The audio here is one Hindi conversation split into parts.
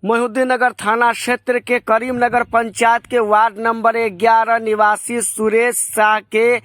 मोहिउद्दीननगर थाना क्षेत्र के करीमनगर पंचायत के वार्ड नंबर 11 निवासी सुरेश शाह के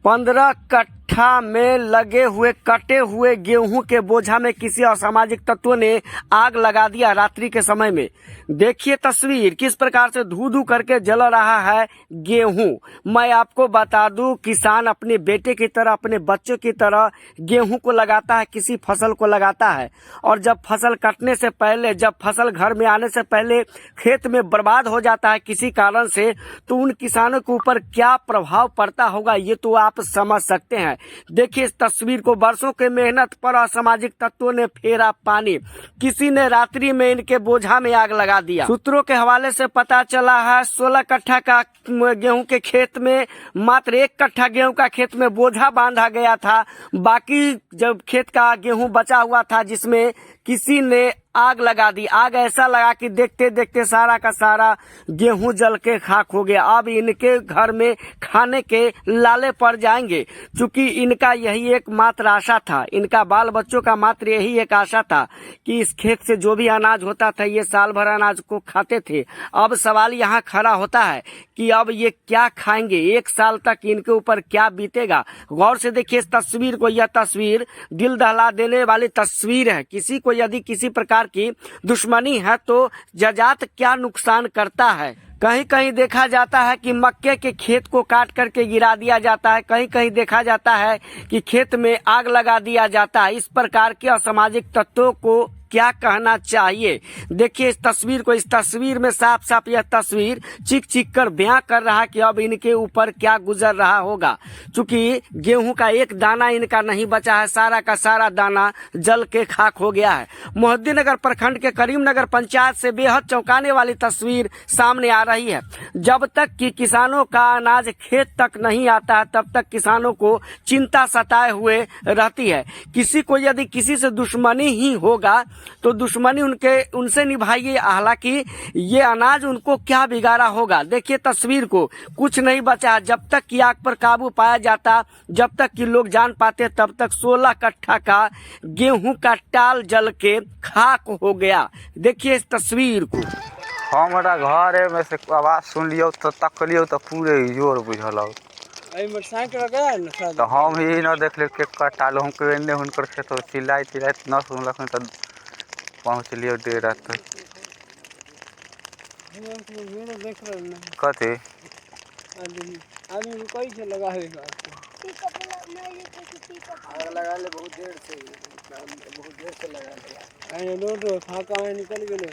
15 कट्ठा में लगे हुए कटे हुए गेहूं के बोझा में किसी असामाजिक तत्वों ने आग लगा दिया। रात्रि के समय में देखिए तस्वीर, किस प्रकार से धू धू करके जल रहा है गेहूं। मैं आपको बता दूं, किसान अपने बेटे की तरह, अपने बच्चों की तरह गेहूं को लगाता है, किसी फसल को लगाता है, और जब फसल कटने से पहले, जब फसल घर में आने से पहले खेत में बर्बाद हो जाता है किसी कारण से, तो उन किसानों के ऊपर क्या प्रभाव पड़ता होगा ये तो आप समझ सकते हैं। देखिए इस तस्वीर को, वर्षों के मेहनत पर असामाजिक तत्वों ने फेरा पानी। किसी ने रात्रि में इनके बोझा में आग लगा दिया। सूत्रों के हवाले से पता चला है 16 कट्ठा का गेहूं के खेत में मात्र 1 कट्ठा गेहूं का खेत में बोझा बांधा गया था। बाकी जब खेत का गेहूं बचा हुआ था जिसमें किसी ने आग लगा दी। आग ऐसा लगा कि देखते देखते सारा का सारा गेहूं जल के खाक हो गया। अब इनके घर में खाने के लाले पड़ जाएंगे, क्योंकि इनका यही एक मात्र आशा था, इनका बाल बच्चों का मात्र यही एक आशा था कि इस खेत से जो भी अनाज होता था ये साल भर अनाज को खाते थे। अब सवाल यहाँ खड़ा होता है कि अब ये क्या खाएंगे, 1 साल तक इनके ऊपर क्या बीतेगा। गौर से देखिए इस तस्वीर को, यह तस्वीर दिल दहला देने वाली तस्वीर है। किसी को यदि किसी प्रकार की दुश्मनी है तो जजात क्या नुकसान करता है। कहीं कहीं देखा जाता है कि मक्के के खेत को काट करके गिरा दिया जाता है, कहीं कहीं देखा जाता है कि खेत में आग लगा दिया जाता है। इस प्रकार के असामाजिक तत्वों को क्या कहना चाहिए। देखिए इस तस्वीर को, इस तस्वीर में साफ साफ यह तस्वीर चीख चीख कर बयां कर रहा है कि अब इनके ऊपर क्या गुजर रहा होगा। चूंकि गेहूं का एक दाना इनका नहीं बचा है, सारा का सारा दाना जल के खाक हो गया है। मोहिउद्दीननगर प्रखंड के करीमनगर पंचायत से बेहद चौंकाने वाली तस्वीर सामने आ रही है। जब तक कि किसानों का अनाज खेत तक नहीं आता है तब तक किसानों को चिंता सताए हुए रहती है। किसी को यदि किसी से दुश्मनी ही होगा तो दुश्मनी उनसे निभाइए, हालांकि ये अनाज उनको क्या बिगाड़ा होगा। देखिए तस्वीर को, कुछ नहीं बचा। जब तक कि आग पर काबू पाया जाता, जब तक कि लोग जान पाते, तब तक 16 कट्ठा का गेहूं का टाल जल के खाक हो गया। देखिए इस तस्वीर को। हमारा घर में से आवाज सुन लियो तो तकलियो तो पूरे जोर बुझल तो हम ही न देख ले के कटाल हम के एने हुनकर खेत चिल्लाई न सुनलक तो पहुँच लियो देर रात तक। कथी आदमी कैसे लगाएगा आग लगा ले, बहुत देर से लगा ले, रोड फाका में निकल गए।